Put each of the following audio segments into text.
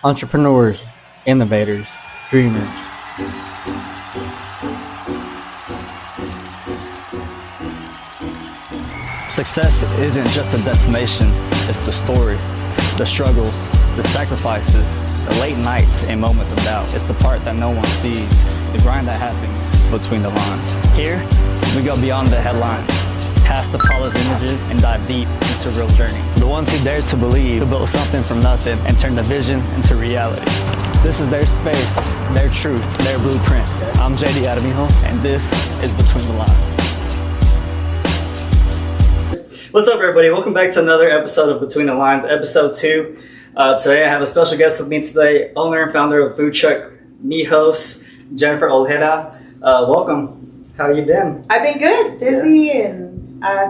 entrepreneurs, innovators, dreamers. Success isn't just a destination, it's the story, the struggles, the sacrifices, the late nights and moments of doubt. It's the part that no one sees, the grind that happens between the lines. Here, we go beyond the headlines, past the polished images and dive deep into real journeys. The ones who dare to believe, to build something from nothing and turn the vision into reality. This is their space, their truth, their blueprint. I'm JD Armijo, and this is Between the Lines. What's up, everybody? Welcome back to another episode of Between the Lines, episode 2. Today I have a special guest with me today, owner and founder of food truck Mijos, Jennifer Ojeda. Welcome. How you been? I've been good, busy, and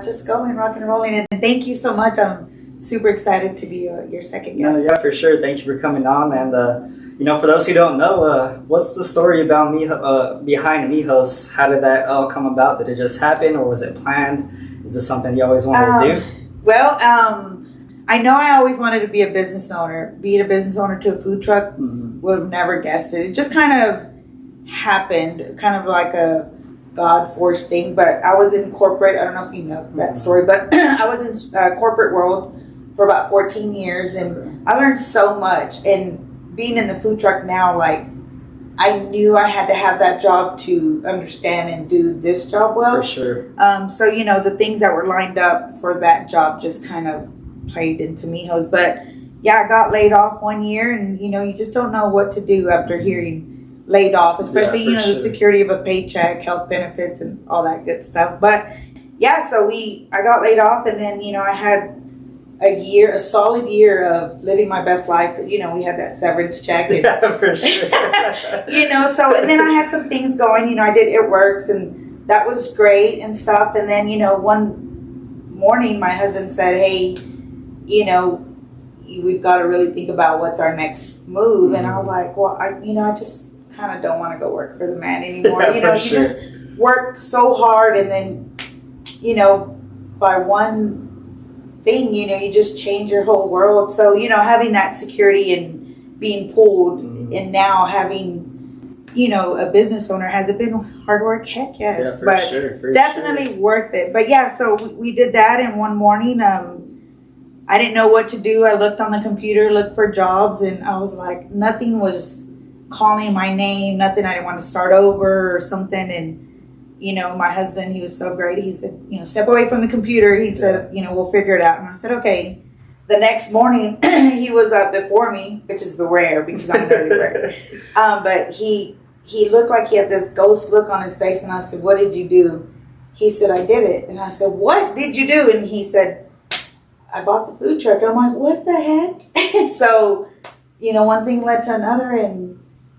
just going, rock and rolling. And thank you so much. I'm super excited to be your second guest. Yeah, for sure. Thank you for coming on. And for those who don't know, what's the story about behind Mijos? How did that all come about? Did it just happen, or was it planned? Is this something you always wanted to do? Well, I know I always wanted to be a business owner. Being a business owner to a food truck, would have never guessed it. It just kind of happened, kind of like a God-forced thing. But I was in corporate. I don't know if you know that story, but I was in corporate world for about 14 years, and I learned so much. And being in the food truck now, like, I knew I had to have that job to understand and do this job well. For sure. So, the things that were lined up for that job just kind of played into Mijos. But, yeah, I got laid off one year, and, you just don't know what to do after hearing laid off, especially, the security of a paycheck, health benefits, and all that good stuff. But, yeah, so I got laid off, and then, I had a solid year of living my best life. We had that severance check. And, Yeah, for sure. And then I had some things going, I did It Works, and that was great and stuff. And then, one morning my husband said, hey, we've got to really think about what's our next move. And I was like, well, I just kind of don't want to go work for the man anymore. Yeah, you just work so hard, and then, by one thing, you just change your whole world. So, having that security and being pulled, and now having, a business owner, has it been hard work? Heck yes. Yeah, but for definitely worth it. But yeah, so we did that, and one morning, I didn't know what to do. I looked on the computer, looked for jobs, and I was like, nothing was calling my name, nothing. I didn't want to start over or something. And my husband, he was so great. He said, step away from the computer. He said, we'll figure it out. And I said, okay. The next morning, he was up before me, which is rare because I'm really rare. But he looked like he had this ghost look on his face. And I said, what did you do? He said, I did it. And I said, what did you do? And he said, I bought the food truck. I'm like, what the heck? So, one thing led to another. And,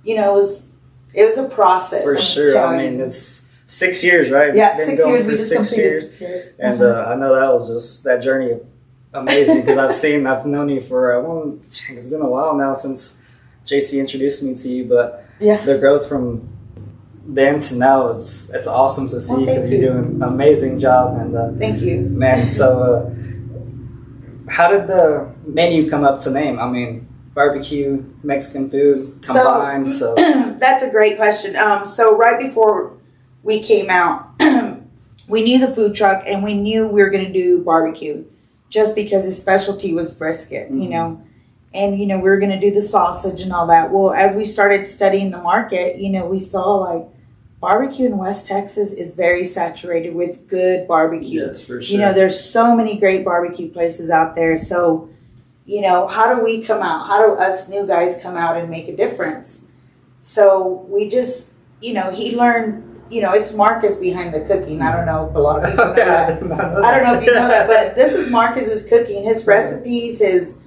it was a process. For sure. I mean, it's 6 years, right? Yeah, Been 6 going years. for We just 6 completed years. 6 years. And I know that was just that journey amazing, because I've known you for, it's been a while now since JC introduced me to you, but the growth from then to now, it's awesome to see, because you're doing an amazing job. And thank you. Man, so how did the menu come up to name? I mean, barbecue, Mexican food combined, so. That's a great question. So right before we came out, we knew the food truck, and we knew we were going to do barbecue, just because his specialty was brisket, and, we were going to do the sausage and all that. Well, as we started studying the market, we saw like barbecue in West Texas is very saturated with good barbecue. Yes, for sure. There's so many great barbecue places out there. So, how do we come out? How do us new guys come out and make a difference? So we just, he learned, it's Marcus behind the cooking. I don't know if a lot of people know that. I don't know if you know that, but this is Marcus's cooking. His recipes, his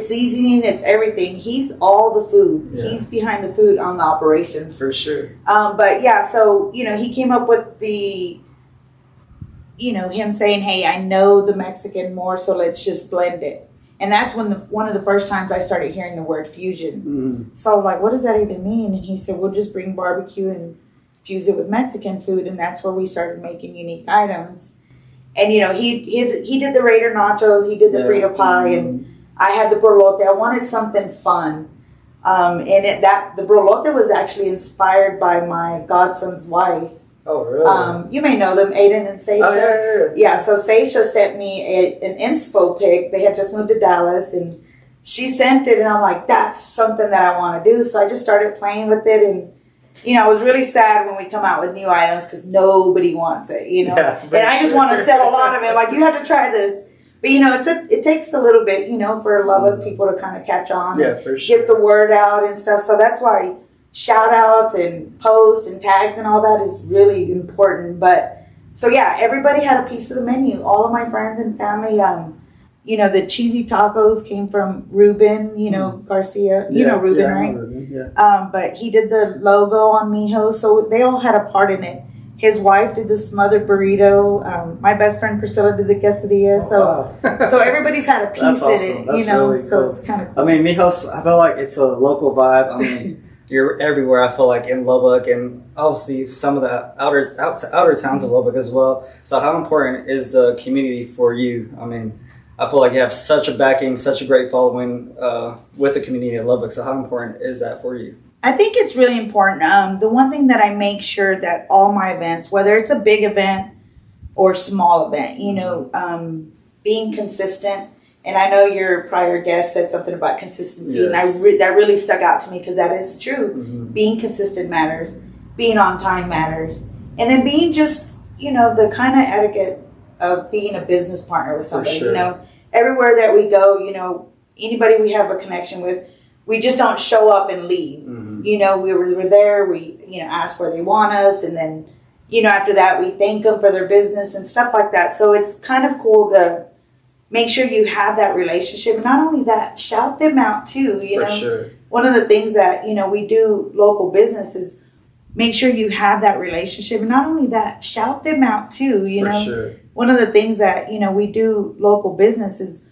seasoning, it's everything. He's all the food. Yeah. He's behind the food on the operations. For sure. But yeah, so, he came up with the, him saying, hey, I know the Mexican more, so let's just blend it. And that's when one of the first times I started hearing the word fusion. So I was like, what does that even mean? And he said, we'll just bring barbecue and fuse it with Mexican food. And that's where we started making unique items. And, he did the Raider nachos, he did the Frito pie, and I had the burlote. I wanted something fun. The brolote was actually inspired by my godson's wife. Oh, really? You may know them, Aiden and Seisha. Oh, yeah. Yeah, so Seisha sent me an inspo pic. They had just moved to Dallas, and she sent it, and I'm like, that's something that I want to do. So I just started playing with it, and I was really sad when we come out with new items because nobody wants it, Yeah, and I just want to sell a lot of it. Like, you have to try this. But, it takes a little bit, for a lot of people to kind of catch on. Yeah, for sure. Get the word out and stuff. So that's why shout outs and posts and tags and all that is really important. But, so yeah, everybody had a piece of the menu. All of my friends and family, the cheesy tacos came from Ruben, Garcia. You know Ruben, right? I know Ruben, yeah. But he did the logo on Mijos, so they all had a part in it. His wife did the smothered burrito. My best friend Priscilla did the quesadilla. So everybody's had a piece in it, That's really so cool. it's kind of cool. I mean, Mijos, I feel like it's a local vibe. I mean, you're everywhere, I feel like, in Lubbock, and obviously some of the outer towns of Lubbock as well. So how important is the community for you? I mean, I feel like you have such a backing, such a great following with the community of Lubbock. So how important is that for you? I think it's really important. The one thing that I make sure that all my events, whether it's a big event or small event, being consistent. And I know your prior guest said something about consistency, yes. And that really stuck out to me because that is true. Mm-hmm. Being consistent matters. Being on time matters. And then being just, the kind of etiquette of being a business partner with somebody. For sure. Everywhere that we go, anybody we have a connection with, we just don't show up and leave. Mm-hmm. We're there, we, ask where they want us, and then, after that, we thank them for their business and stuff like that. So it's kind of cool to make sure you have that relationship. And not only that, shout them out too, For sure. One of the things that, we do local business is make sure you have that relationship. And not only that, shout them out too, For sure. One of the things that, we do local business is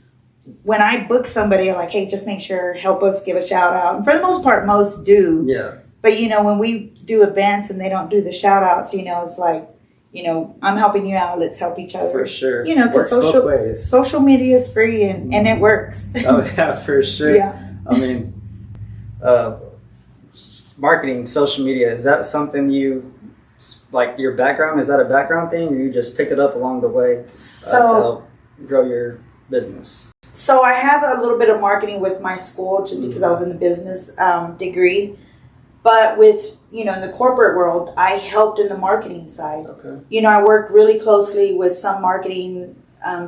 when I book somebody, I'm like, hey, just make sure, help us, give a shout out. And for the most part, most do. Yeah. But, when we do events and they don't do the shout outs, it's like, I'm helping you out. Let's help each other. For sure. Because both ways. social media is free and it works. Oh, yeah, for sure. Yeah. I mean, marketing, social media, is that something you, like your background, is that a background thing, or you just picked it up along the way to help grow your business? So I have a little bit of marketing with my school just because I was in the business degree. But with, in the corporate world, I helped in the marketing side. Okay. I worked really closely with some marketing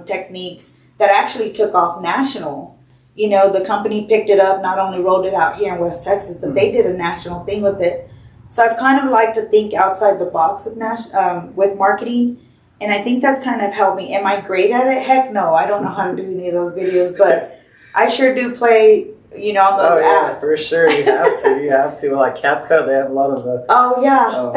techniques that actually took off national. The company picked it up, not only rolled it out here in West Texas, but they did a national thing with it. So I've kind of liked to think outside the box with marketing. And I think that's kind of helped me. Am I great at it? Heck no. I don't know how to do any of those videos, but I sure do play, on those apps. For sure. You have to. You have to. Like CapCut, they have a lot of oh, yeah.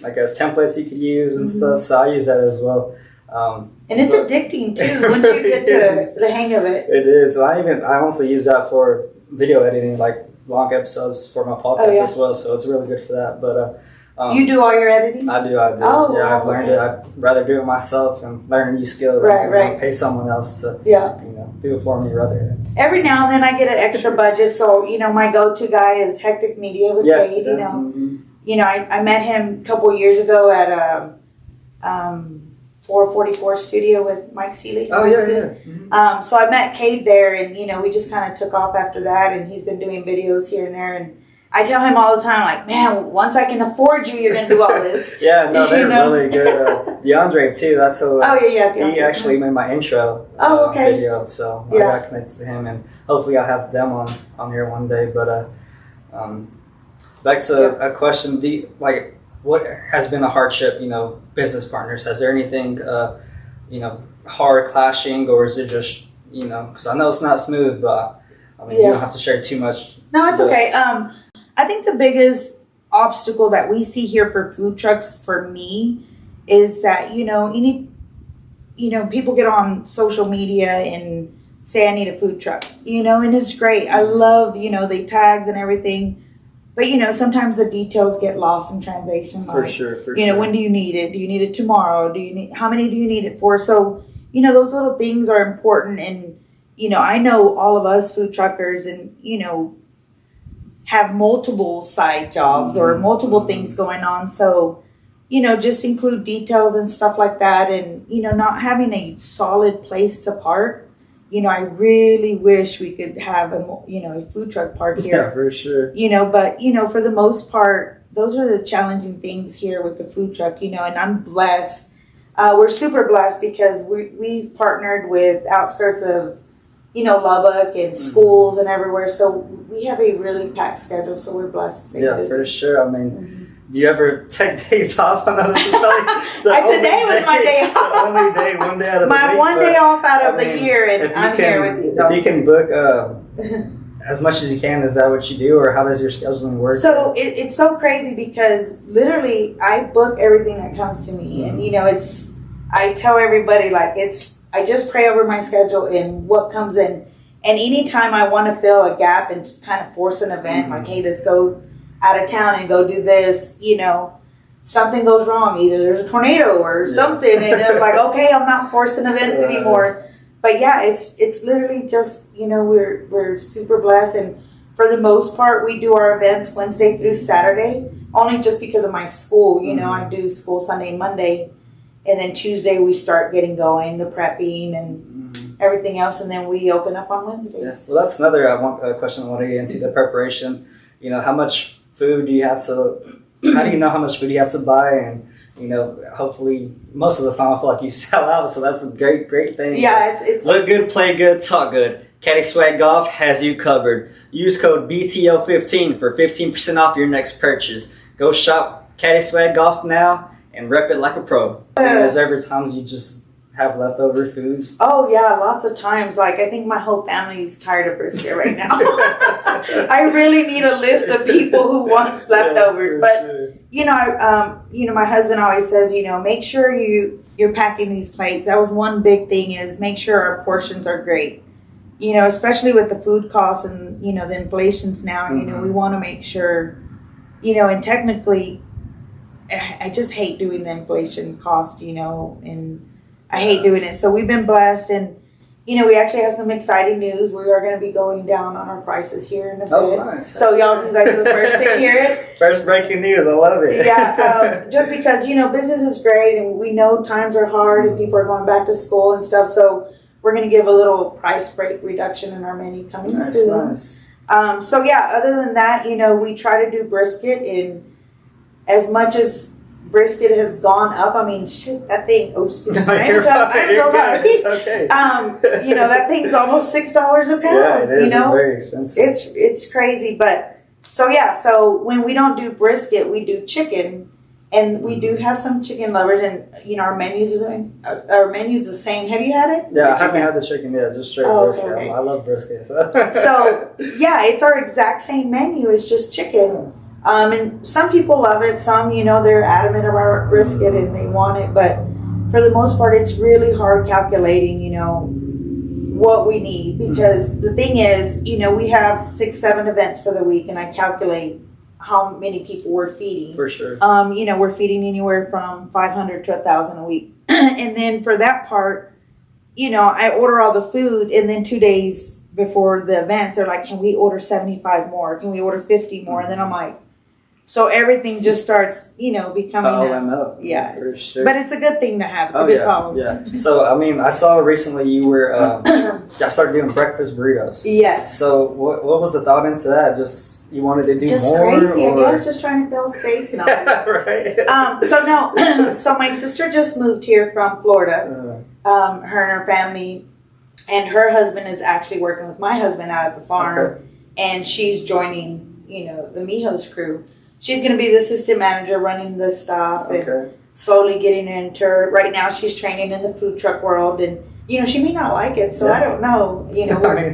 I guess templates you could use and stuff. So I use that as well. And it's addicting too once you get to the hang of it. It is. I also use that for video editing, like long episodes for my podcast as well. So it's really good for that. But you do all your editing? I do. Oh, yeah, wow, I've learned it. I'd rather do it myself and learn a new skill than pay someone else to do it for me rather than. Every now and then I get an extra budget. So, my go-to guy is Hectic Media with Cade. I met him a couple of years ago at 444 studio with Mike Seeley. Oh, yeah. So I met Cade there, and, we just kind of took off after that, and he's been doing videos here and there, and I tell him all the time, like, man, once I can afford you, you're going to do all this. Yeah, no, they're really good. DeAndre, too, that's who. DeAndre. He actually made my intro video, so I got connected to him, and hopefully I'll have them on here one day. But back to a question, what has been a hardship, business partners? Has there anything, hard clashing, or is it just, because I know it's not smooth, but you don't have to share too much. No, it's okay. I think the biggest obstacle that we see here for food trucks, for me, is that, you need, people get on social media and say, I need a food truck, and it's great. I love, the tags and everything. But, sometimes the details get lost in translation. For sure. When do you need it? Do you need it tomorrow? How many do you need it for? So, those little things are important. And, I know all of us food truckers and, have multiple side jobs or multiple things going on. So, just include details and stuff like that. And, not having a solid place to park. I really wish we could have a food truck park here. Yeah, for sure. But, for the most part, those are the challenging things here with the food truck, and I'm blessed. We're super blessed because we've partnered with outskirts of, Lubbock and schools and everywhere. So we have a really packed schedule. So we're blessed. Yeah, for sure. I mean, do you ever take days off? I know this is today was my day off. The only day, one day out of the my week. one day off out of the year, and I'm here with you. If you can book as much as you can, is that what you do, or how does your scheduling work? So it's so crazy because literally I book everything that comes to me, and I tell everybody I just pray over my schedule and what comes in, and anytime I want to fill a gap and kind of force an event, like hey, let's go out of town and go do this, something goes wrong. Either there's a tornado or something, and it's like, okay, I'm not forcing events anymore. But yeah, it's literally just, we're super blessed. And for the most part, we do our events Wednesday through Saturday, only just because of my school. I do school Sunday and Monday. And then Tuesday we start getting going, the prepping and everything else. And then we open up on Wednesdays. Yeah. Well, that's another question I want to get into, the preparation. How much food do you have to, how do you know how much food you have to buy? And, hopefully most of the time I feel like you sell out. So that's a great thing. Yeah, it's look good, play good, talk good. Caddy Swag Golf has you covered. Use code BTO15 for 15% off your next purchase. Go shop Caddy Swag Golf now and rep it like a pro. There's every times you just have leftover foods. Oh yeah, lots of times. I think my whole family is tired of brisket right now. I really need a list of people who wants leftovers. But my husband always says, make sure you're packing these plates. That was one big thing, is make sure our portions are great. Especially with the food costs and the inflations now. We want to make sure, and technically, I just hate doing the inflation cost, and I hate doing it. So we've been blessed, and we actually have some exciting news. We are going to be going down on our prices here in a bit. Oh, nice. So you guys are the first to hear it. First breaking news. I love it. Yeah, just because, business is great, and we know times are hard and people are going back to school and stuff. So we're going to give a little price break reduction in our menu coming soon. Nice. Other than that, we try to do brisket, and as much as brisket has gone up, I mean, shit, that thing, I'm so sorry. It's okay. That thing's almost $6 a pound. Yeah, it is. It's very expensive. It's crazy, but so when we don't do brisket, we do chicken, and we do have some chicken lovers, and our menu's the same. Have you had it? Yeah, I haven't had the chicken yet. Just straight brisket. Okay. I love brisket. So yeah, it's our exact same menu. It's just chicken. And some people love it. Some, they're adamant about brisket and they want it. But for the most part, it's really hard calculating, what we need. Because the thing is, we have 6-7 events for the week, and I calculate how many people we're feeding. For sure. We're feeding anywhere from 500 to 1,000 a week. And then for that part, I order all the food, and then 2 days before the events, they're like, can we order 75 more? Can we order 50 more? And then I'm like, so everything just starts, becoming up. Yeah, for sure. But it's a good thing to have. It's a good problem. Yeah. So, I saw recently you were, I started doing breakfast burritos. Yes. So, what was the thought into that? Just, you wanted to do just more? Just crazy, I guess, just trying to fill space. No. Right. So my sister just moved here from Florida, her and her family, and her husband is actually working with my husband out at the farm, and she's joining, the Mijos crew. She's going to be the assistant manager running the stuff and slowly getting into her. Right now she's training in the food truck world, and she may not like it, so I don't know.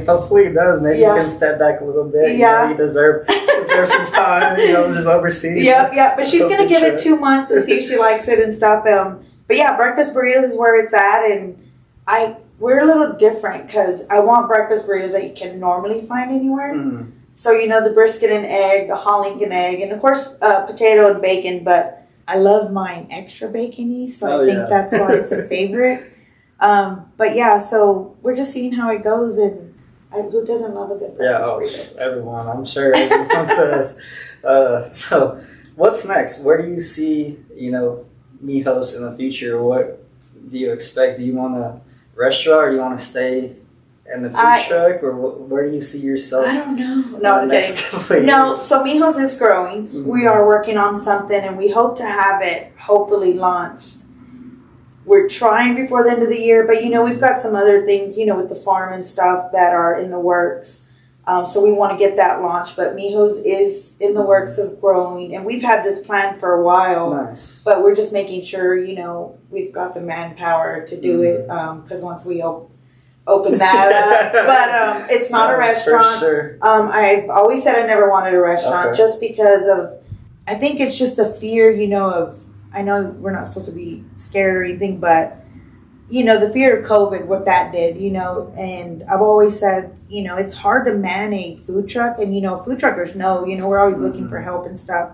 Hopefully it does. Maybe you can step back a little bit. Yeah. You deserve some time, just overseas. Yeah. But she's going to give it 2 months to see if she likes it and stuff. But yeah, breakfast burritos is where it's at, and we're a little different because I want breakfast burritos that you can normally find anywhere. Mm. So, the brisket and egg, the hot Lincoln egg, and of course, potato and bacon, but I love mine extra bacony, so I think that's why it's a favorite. But yeah, so we're just seeing how it goes, and Who doesn't love a good Yeah, breakfast burrito? everyone. I'm sure everyone does. So, what's next? Where do you see, Mijos in the future? What do you expect? Do you want a restaurant, or do you want to stay in the food truck, or where do you see yourself? I don't know. No, I'm kidding. No, so Mijos is growing. Mm-hmm. We are working on something, and we hope to have it hopefully launched. We're trying before the end of the year, but we've got some other things, with the farm and stuff that are in the works. So we want to get that launched, but Mijos is in the works of growing, and we've had this plan for a while. Nice. But we're just making sure, we've got the manpower to do it, because once we open that up, but it's not a restaurant. For sure. I've always said I never wanted a restaurant, just because of, I think it's just the fear, of, I know we're not supposed to be scared or anything, but the fear of COVID, what that did, and I've always said, it's hard to man a food truck, and food truckers know, we're always looking for help and stuff,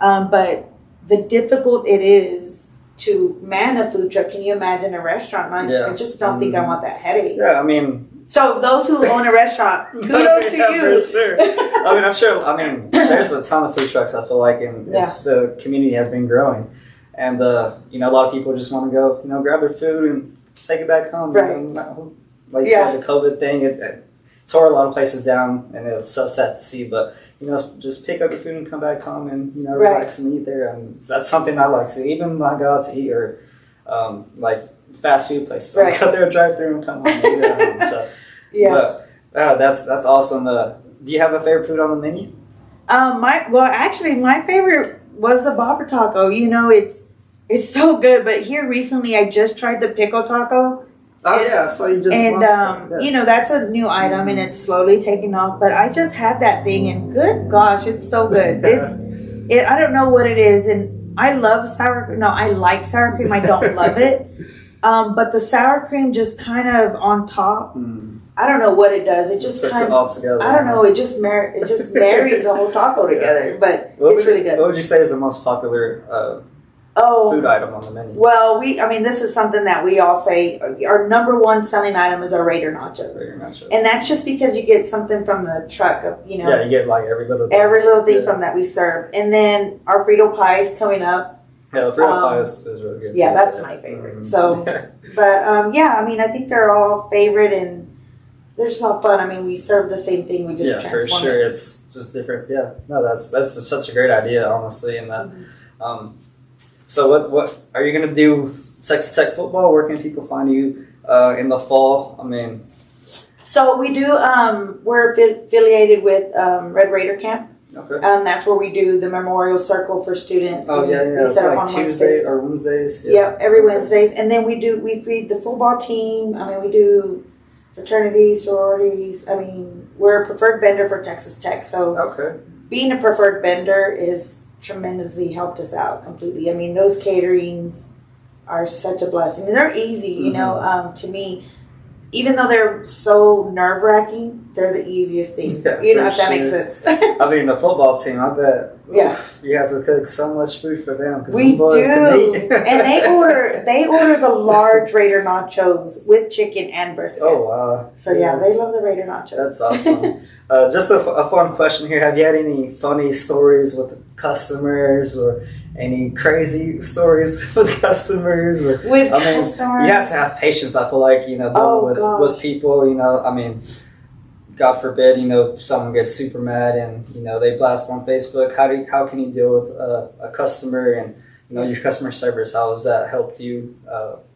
but the difficult it is to man a food truck. Can you imagine a restaurant? I just don't think I want that headache. Yeah, I mean, so those who own a restaurant, kudos to you. For sure. I'm sure. There's a ton of food trucks, I feel like, and the community has been growing. And, a lot of people just want to go, grab their food and take it back home. Right. Like you said, the COVID thing, it tore a lot of places down, and it was so sad to see. But, just pick up your food and come back home and, relax and eat there. And so that's something I like to. Even when I go out to eat, or, like fast food places. I go there, drive through, and come home and eat at home. So, but, that's awesome. Do you have a favorite food on the menu? My favorite was the bobber taco. It's so good, but here recently I just tried the pickle taco. Oh yeah, so you just and that's a new item, and it's slowly taking off. But I just had that thing, and good gosh, it's so good. I don't know what it is, and I love sour cream. No, I like sour cream. I don't love it, but the sour cream just kind of on top. I don't know what it does. It just puts kind it all together. I don't know. It just marries the whole taco together. But it's really good. What would you say is the most popular food item on the menu? Well, this is something that we all say. Our number one selling item is our Raider Nachos. And that's just because you get something from the truck. Yeah, you get like every little thing from that we serve. And then our Frito pie is coming up. Yeah, the Frito pie is really good. Yeah, that's my favorite. So, but I think they're all favorite, and they're just all fun. We serve the same thing. We just transform for sure. it. It's just different. Yeah, no, that's such a great idea, honestly. And that. So what are you gonna do? Texas Tech football? Where can people find you in the fall? So we do. We're affiliated with Red Raider Camp. Okay. That's where we do the memorial circle for students. Oh yeah. We set up like on Tuesday or Wednesdays. Yeah, every Wednesdays, and then we feed the football team. We do fraternities, sororities. We're a preferred vendor for Texas Tech. So being a preferred vendor is tremendously helped us out completely. Those caterings are such a blessing. They're easy, to me. Even though they're so nerve-wracking, they're the easiest thing. If that makes sense. The football team, I bet. Yeah. You guys will cook so much food for them. We do. And they order the large Raider nachos with chicken and brisket. Oh, wow. So, they love the Raider nachos. That's awesome. Just a fun question here. Have you had any funny stories with customers, or any crazy stories with customers? With customers? You have to have patience, I feel like, with people, God forbid, someone gets super mad and, they blast on Facebook. How can you deal with a customer and, your customer service? How has that helped you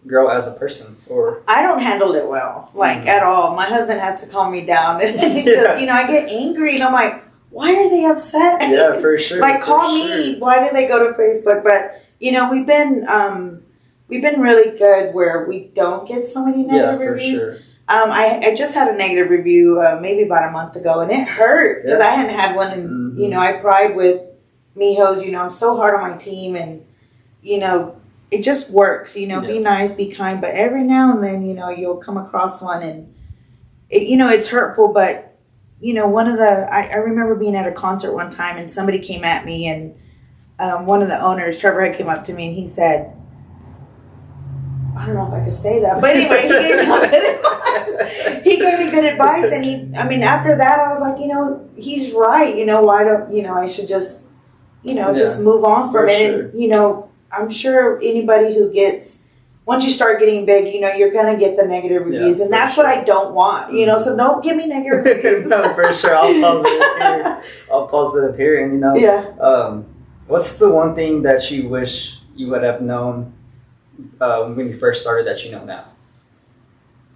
grow as a person? Or I don't handle it well, at all. My husband has to calm me down because, I get angry and I'm like, why are they upset? Yeah, for sure. Call me. Why do they go to Facebook? But, we've been really good where we don't get so many negative reviews. Sure. I just had a negative review maybe about a month ago, and it hurt because I hadn't had one. And I pride with Mijos. I'm so hard on my team, and it just works. Be nice, be kind, but every now and then, you'll come across one, and it's hurtful. But one of I remember being at a concert one time, and somebody came at me, and one of the owners, Trevor, came up to me, and he said, I don't know if I could say that, but anyway, he gave me good advice. He gave me good advice, and after that, I was like, he's right. Why don't, I should just, just move on from it. Sure. And, I'm sure anybody who once you start getting big, you're going to get the negative reviews, and that's what I don't want, so don't give me negative reviews. No, for sure. I'll positive here. And, what's the one thing that you wish you would have known when you first started that you know now?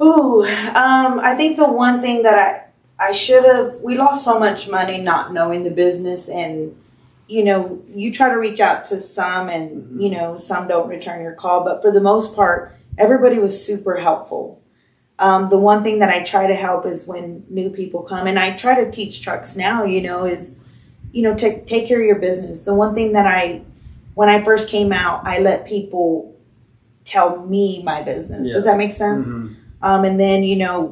Ooh, I think the one thing that I should have, we lost so much money not knowing the business, and, you try to reach out to some and, some don't return your call, but for the most part, everybody was super helpful. The one thing that I try to help is when new people come, and I try to teach trucks now, is, take care of your business. The one thing that when I first came out, I let people tell me my business. Yeah. Does that make sense? Mm-hmm. And then,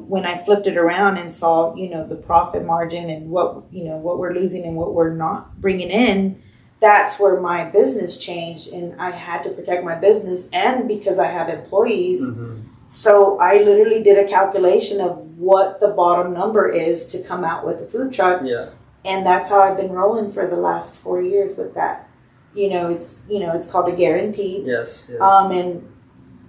when I flipped it around and saw, the profit margin and what we're losing and what we're not bringing in, that's where my business changed. And I had to protect my business, and because I have employees. Mm-hmm. So I literally did a calculation of what the bottom number is to come out with a food truck. Yeah. And that's how I've been rolling for the last 4 years with that. It's called a guaranteed. Yes. And,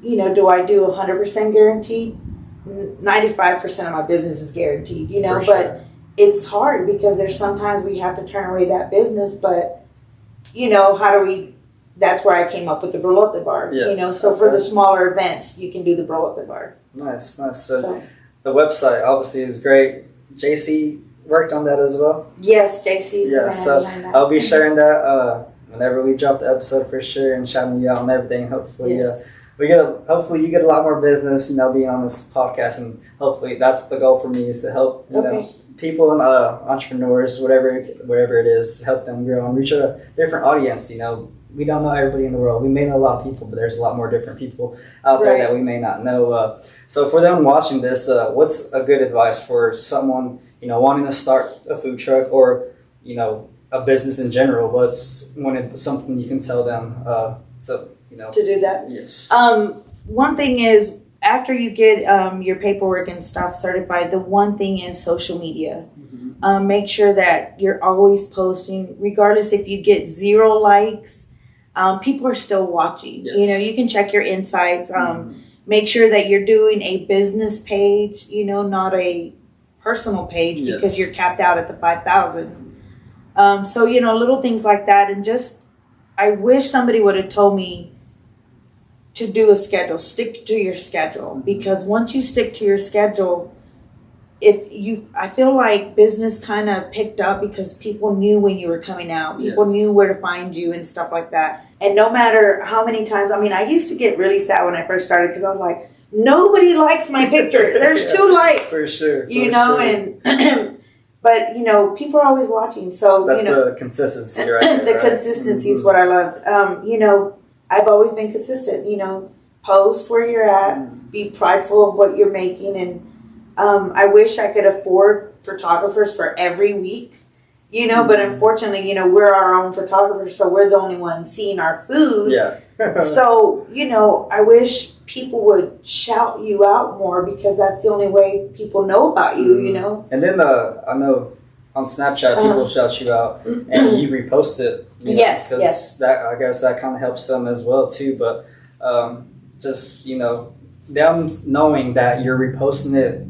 do I do 100% guaranteed? 95% of my business is guaranteed, For sure. But it's hard because there's sometimes we have to turn away that business, but, that's where I came up with the Brolote bar, so for the smaller events, you can do the Brolote bar. Nice. So the website obviously is great. JC worked on that as well? Yes, JC's the man behind that. I'll be sharing that whenever we drop the episode for sure, and shouting you out and everything. Hopefully, yes. Hopefully you get a lot more business, being on this podcast, and hopefully that's the goal for me, is to help people and entrepreneurs, whatever it is, help them grow and reach a different audience. We don't know everybody in the world. We may know a lot of people, but there's a lot more different people out there that we may not know. So for them watching this, what's a good advice for someone wanting to start a food truck or a business in general? What's something you can tell them to do that? Yes. One thing is, after you get your paperwork and stuff certified, the one thing is social media. Mm-hmm. Make sure that you're always posting, regardless if you get 0 likes. People are still watching. Yes. You can check your insights. Make sure that you're doing a business page, not a personal page, because you're capped out at the 5,000. So, little things like that. And just, I wish somebody would have told me to do a schedule. Stick to your schedule, because once you stick to your schedule, I feel like business kind of picked up because people knew when you were coming out. People knew where to find you and stuff like that. And no matter how many times, I used to get really sad when I first started, because I was like, nobody likes my picture. There's 2 likes. For sure. And but people are always watching. So that's the consistency, right? The consistency is what I loved. I've always been consistent. Post where you're at. Be prideful of what you're making, and I wish I could afford photographers for every week, but unfortunately, we're our own photographers, so we're the only ones seeing our food. Yeah. So, I wish people would shout you out more, because that's the only way people know about you, And then I know on Snapchat people shout you out and you repost it. Yes. That, I guess that kind of helps them as well too. But just them knowing that you're reposting it,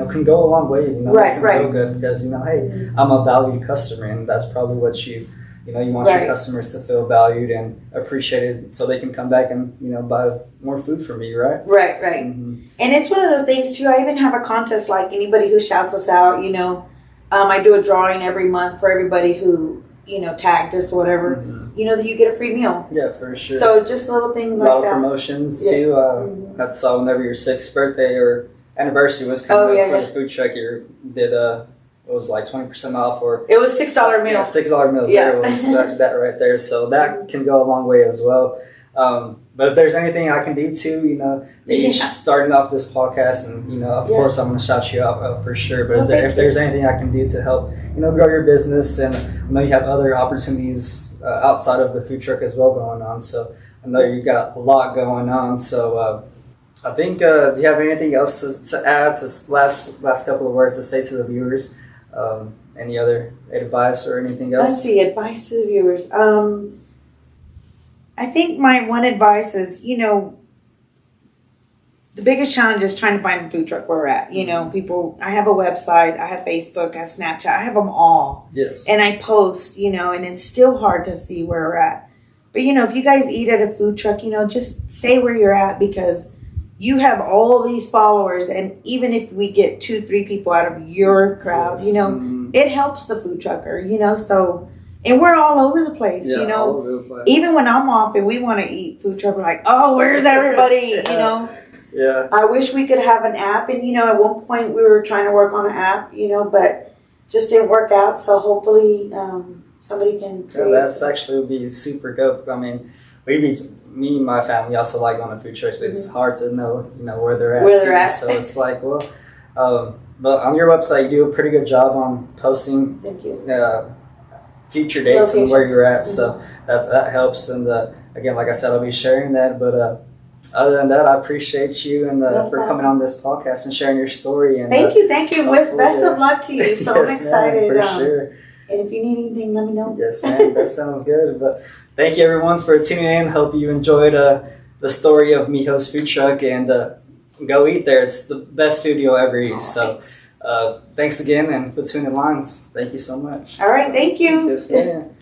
can go a long way. Makes them feel good, because hey, I'm a valued customer, and that's probably what you want your customers to feel valued and appreciated, so they can come back and buy more food from you, right? Right. Mm-hmm. And it's one of those things too. I even have a contest, like anybody who shouts us out. I do a drawing every month for everybody who tagged us or whatever. Mm-hmm. That you get a free meal. Yeah, for sure. So just little things like that. A lot of promotions too. I saw whenever your 6th birthday or anniversary was coming up for the food truck, you did it was like 20% off, or it was $6 meal. Yeah, $6 meals. Yeah. There it was that right there. So that can go a long way as well. But if there's anything I can do too, maybe starting off this podcast, and of course I'm going to shout you out for sure. But if there's anything I can do to help grow your business, and I know you have other opportunities outside of the food truck as well going on. So I know you got a lot going on. So I think, do you have anything else to add, to last couple of words to say to the viewers? Any other advice or anything else? Let's see, advice to the viewers. I think my one advice is, the biggest challenge is trying to find a food truck where we're at. People, I have a website, I have Facebook, I have Snapchat, I have them all. Yes. And I post, and it's still hard to see where we're at. But, if you guys eat at a food truck, just say where you're at, because you have all these followers. And even if we get 2-3 people out of your crowd, it helps the food trucker, so... And we're all over the place, all over the place. Even when I'm off and we want to eat food truck, we're like, oh, where's everybody, Yeah. I wish we could have an app. And, at one point we were trying to work on an app, but just didn't work out. So hopefully somebody can create. Yeah, that's actually would be super dope. I mean, me and my family also like going to food trucks, but it's hard to know, where they're at. So it's like, well, but on your website, you do a pretty good job on posting. Thank you. Future dates and where you're at, Mm-hmm. so that helps. And again, like I said, I'll be sharing that. But other than that, I appreciate you and for coming on this podcast and sharing your story. And thank you. With best of luck to you. So yes, I'm excited. Man, for sure. And if you need anything, let me know. Yes, man, that sounds good. But thank you everyone for tuning in. Hope you enjoyed the story of Mijos food truck, and go eat there. It's the best food you'll ever eat. So. Thanks again, and between the lines, thank you so much. All right, thank you. Yes, man.